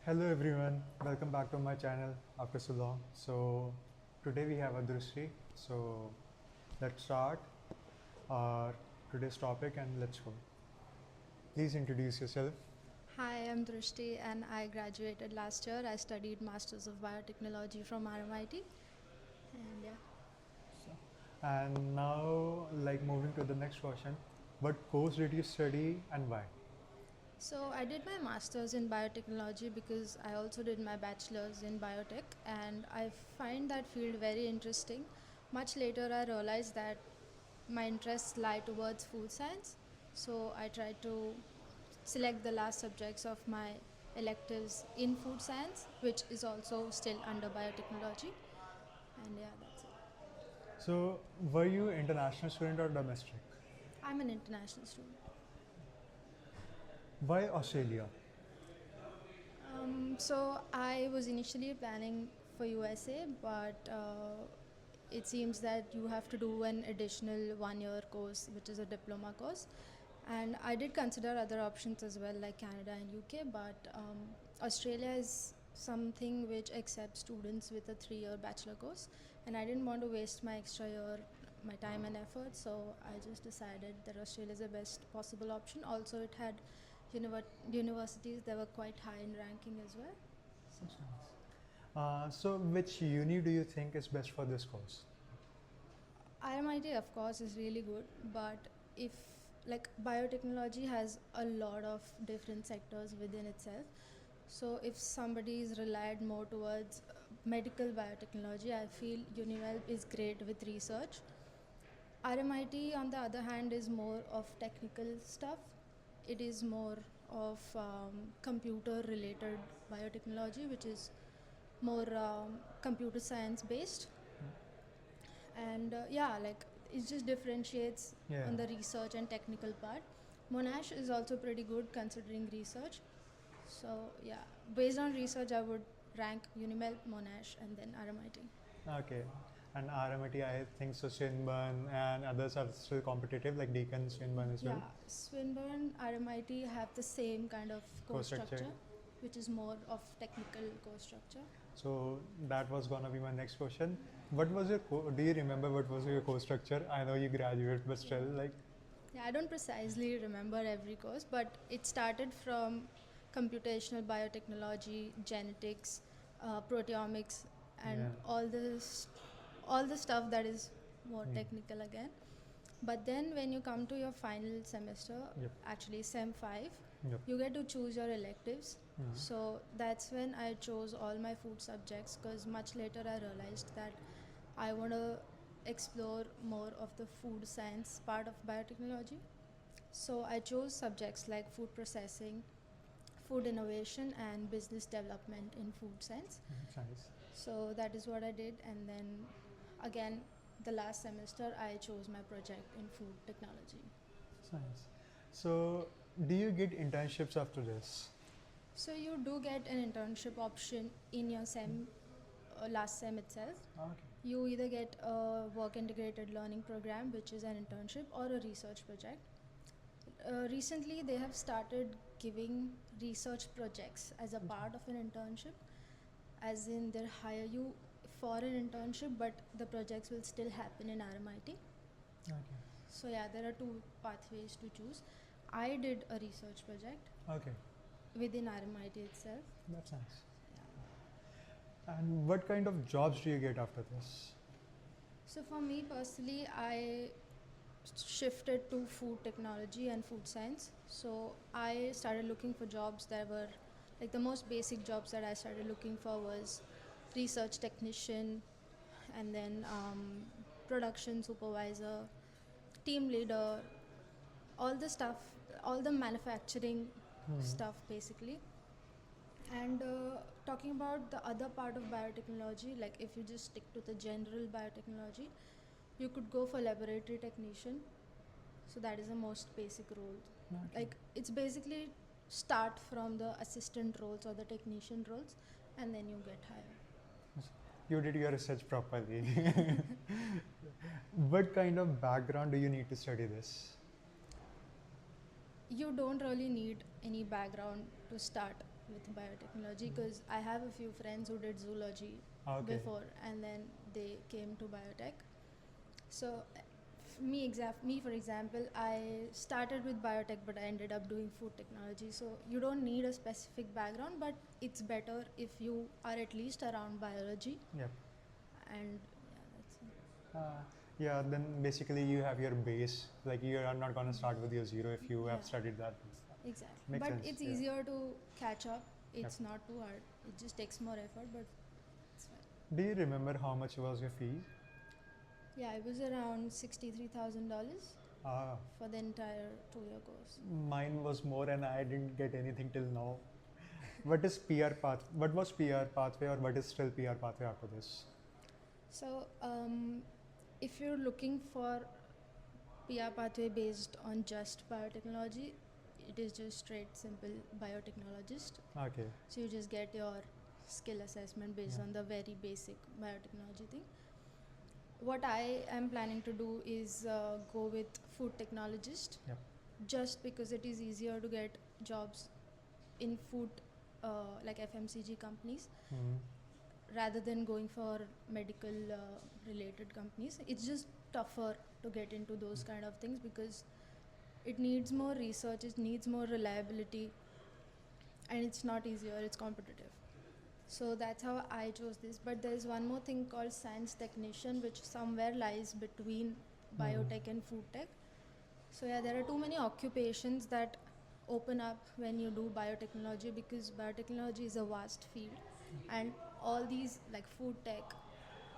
Hello everyone, welcome back to my channel after so long. So today we have a Drusthi. So let's start our today's topic and let's go. Please introduce yourself. Hi, I'm Drusthi and I graduated last year. I studied Masters of Biotechnology from RMIT. And yeah. And now moving to the next question. What course did you study and why? So I did my Masters in Biotechnology because I also did my Bachelor's in Biotech and I find that field very interesting. Much later I realized that my interests lie towards food science. So I tried to select the last subjects of my electives in food science, which is also still under biotechnology. And yeah, that's it. So were you international student or domestic? I'm an international student. Why Australia? So I was initially planning for USA, but it seems that you have to do an additional 1 year course, which is a diploma course. And I did consider other options as well, like Canada and UK, but Australia is something which accepts students with a 3 year bachelor course. And I didn't want to waste my extra year, my time and effort, so I just decided that Australia is the best possible option. Also, it had universities that were quite high in ranking as well. So, So which uni do you think is best for this course? RMIT, of course, is really good, but if like biotechnology has a lot of different sectors within itself. So if somebody is relied more towards medical biotechnology, I feel Univel is great with research. RMIT, on the other hand, is more of technical stuff. It is more of computer related biotechnology, which is more computer science based. And yeah, like it just differentiates Yeah. on the research and technical part. Monash is also pretty good considering research. So yeah, based on research, I would rank Unimel, Monash, and then RMIT. Okay. And RMIT, I think so Swinburne and others are still competitive, like Deakin, Swinburne as well. Yeah, Swinburne, RMIT have the same kind of course structure, which is more of technical course structure. So that was gonna be my next question. What was your do you remember what was your course structure? I know you graduated, but still, like. Yeah, I don't precisely remember every course, but it started from computational biotechnology, genetics, proteomics, and Yeah. all the stuff that is more Hmm. technical again. But then when you come to your final semester, Yep. actually Sem 5, Yep. you get to choose your electives. Mhm. So that's when I chose all my food subjects because much later I realized that I want to explore more of the food science part of biotechnology. So I chose subjects like food processing, food innovation, and business development in food science. That's nice. So that is what I did. And then again, the last semester, I chose my project in food technology. That's nice. So, do you get internships after this? So you do get an internship option in your last sem itself. Okay. You either get a work integrated learning program, which is an internship, or a research project. Recently, they have started giving research projects as a part of an internship, as in they hire you for an internship, but the projects will still happen in RMIT. Okay. So yeah, there are two pathways to choose. I did a research project Okay. within RMIT itself. That's nice. Yeah. And what kind of jobs do you get after this? So for me personally, I shifted to food technology and food science. So I started looking for jobs that were like the most basic jobs that I started looking for was research technician, and then production supervisor, team leader, all the stuff, all the manufacturing stuff basically. And talking about the other part of biotechnology, like if you just stick to the general biotechnology, you could go for laboratory technician. So that is the most basic role. Okay. Like it's basically start from the assistant roles or the technician roles, and then you get higher. You did your research properly. What kind of background do you need to study this? You don't really need any background to start. with biotechnology because I have a few friends who did zoology before and then they came to biotech. So me for example, I started with biotech but I ended up doing food technology. So you don't need a specific background, but it's better if you are at least around biology. Yep. And yeah, that's it. Yeah, then basically you have your base. Like you are not going to start with your zero if you have Yeah. studied that. Exactly. Makes But sense, it's yeah. easier to catch up. It's not too hard. It just takes more effort, but it's fine. Do you remember how much was your fee? Yeah, it was around $63,000 Ah, for the entire 2-year course. mine was more and I didn't get anything till now. What is PR path? What was PR pathway or what is still PR pathway after this? So, if you're looking for PR pathway based on just biotechnology, it is just straight simple biotechnologist. Okay. So you just get your skill assessment based Yeah. on the very basic biotechnology thing. What I am planning to do is go with food technologist, Yep. just because it is easier to get jobs in food, like FMCG companies, rather than going for medical related companies. It's just tougher to get into those kind of things because it needs more research, it needs more reliability, and it's not easier, it's competitive. So that's how I chose this. But there's one more thing called science technician, which somewhere lies between biotech and food tech. So yeah, there are too many occupations that open up when you do biotechnology, because biotechnology is a vast field, and all these like food tech,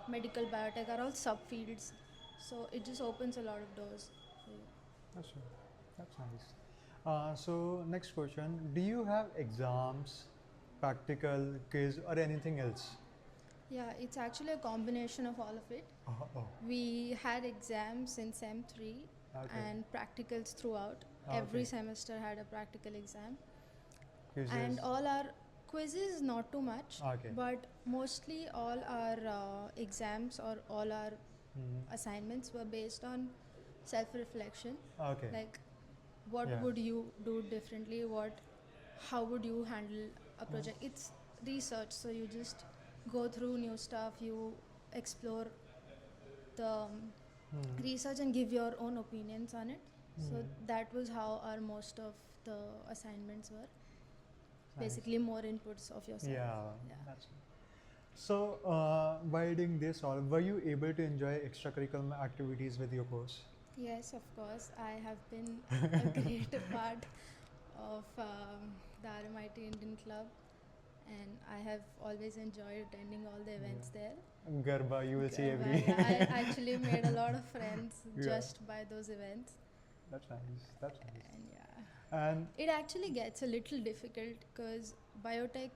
medical biotech are all subfields. So it just opens a lot of doors for you. That's right. That's nice. So next question: do you have exams, practical, quiz, or anything else? Yeah, it's actually a combination of all of it. Oh. We had exams in Sem 3 Okay. and practicals throughout. Every semester had a practical exam. Quizzes. And all our quizzes, not too much, Okay. but mostly all our exams or all our assignments were based on self-reflection. Okay. Like, what Yeah. would you do differently? How would you handle a project? It's research, so you just go through new stuff, you explore the research and give your own opinions on it. So that was how our most of the assignments were. Nice. Basically more inputs of yourself. Yeah. That's so while doing this all, were you able to enjoy extracurricular activities with your course? Yes, of course. I have been a great part of the RMIT Indian Club, and I have always enjoyed attending all the events there. Garba, you will see Garba, every. yeah, I actually made a lot of friends Yeah. just by those events. That's nice. That's nice. And yeah, And it actually gets a little difficult because biotech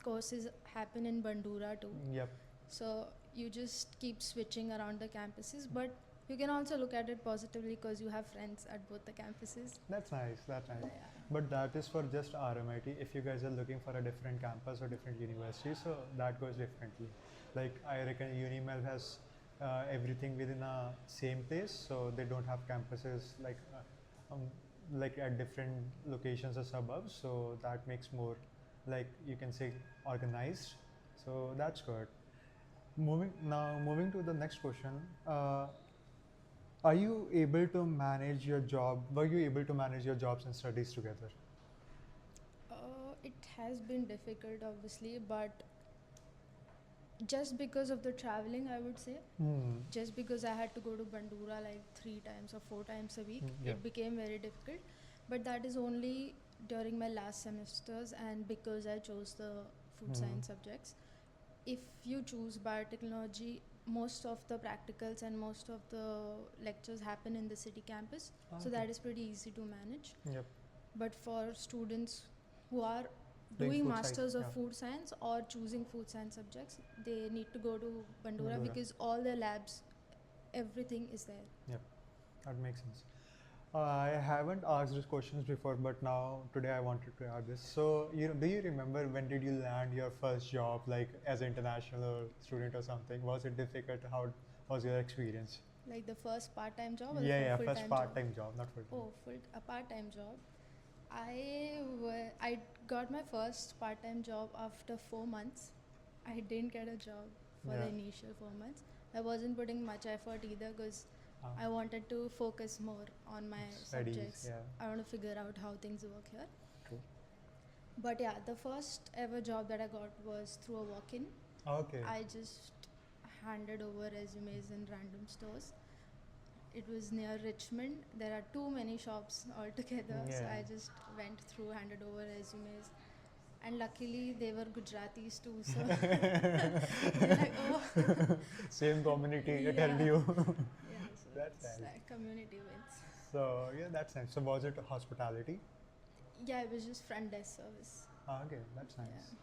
courses happen in Bandura too. yep. So you just keep switching around the campuses, but you can also look at it positively because you have friends at both the campuses. That's nice. That's nice. Yeah. But that is for just RMIT. If you guys are looking for a different campus or different university, so that goes differently. Like I reckon Unimel has everything within a same place, so they don't have campuses like at different locations or suburbs. So that makes more, like you can say, organized. So that's good. Moving to the next question. Are you able to manage your job? Were you able to manage your jobs and studies together? It has been difficult, obviously, but just because of the traveling, I would say, just because I had to go to Bandura like 3 times or 4 times a week, Yeah. it became very difficult. But that is only during my last semesters and because I chose the food science subjects. If you choose biotechnology, most of the practicals and most of the lectures happen in the city campus, so that is pretty easy to manage. Yep. But for students who are Doing doing food masters science, of yeah. food science or choosing food science subjects, they need to go to Bandura Bandura. because all their labs, everything is there. Yep, that makes sense. I haven't asked these questions before, but now today I wanted to ask this. So, do you remember when did you land your first job, like as an international student or something? Was it difficult? How was your experience? Like the first part-time job or Yeah, the full-time first job? part-time job, not full-time. Oh, a part-time job. I got my first part-time job after 4 months. I didn't get a job for the Yeah. initial 4 months. I wasn't putting much effort either because Ah, I wanted to focus more on my Studies, subjects. yeah. I want to figure out how things work here. True. But yeah, the first ever job that I got was through a walk-in. Okay. I just handed over resumes in random stores. It was near Richmond. There are too many shops altogether, so Yeah. I just went through, handed over resumes, and luckily they were Gujaratis too. So they're like, oh, Same community, it yeah, helped you. yeah. So That's it's nice. like community wins. So yeah, that's nice. So was it hospitality? Yeah, it was just front desk service. Okay, that's nice. Yeah.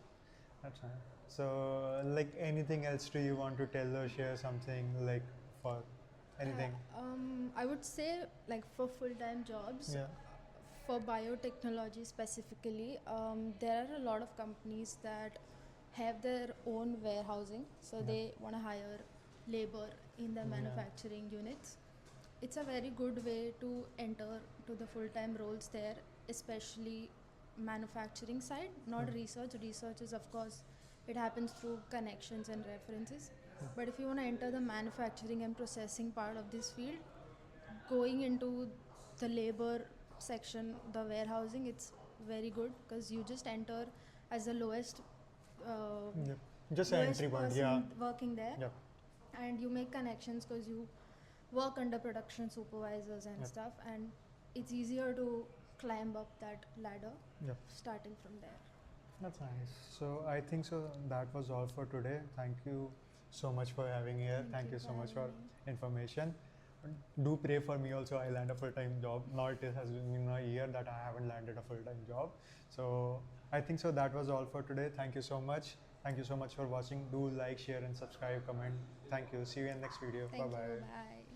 That's nice. So like anything else do you want to tell or share something like for anything? I would say like for full-time jobs, Yeah. for biotechnology specifically, there are a lot of companies that have their own warehousing, so Yeah. they want to hire labor in the Yeah. manufacturing units. It's a very good way to enter to the full-time roles there, especially manufacturing side, not Mm. research. Research is, of course, it happens through connections and references. But if you want to enter the manufacturing and processing part of this field, going into the labor section, the warehousing, it's very good because you just enter as the lowest Yep. Just an lowest entry point. person Yeah. working there, Yep. and you make connections because you work under production supervisors and Yep. stuff, and it's easier to climb up that ladder Yep. starting from there. That's nice. So I think so that was all for today. Thank you so much for having here. Thank you so much for having me. information. Do pray for me also. I land a full-time job. Now it has been a year that I haven't landed a full-time job. So I think so that was all for today. Thank you so much. Thank you so much for watching. Do like, share and subscribe, comment. Thank you. See you in next video. Thank Bye bye. you. Bye.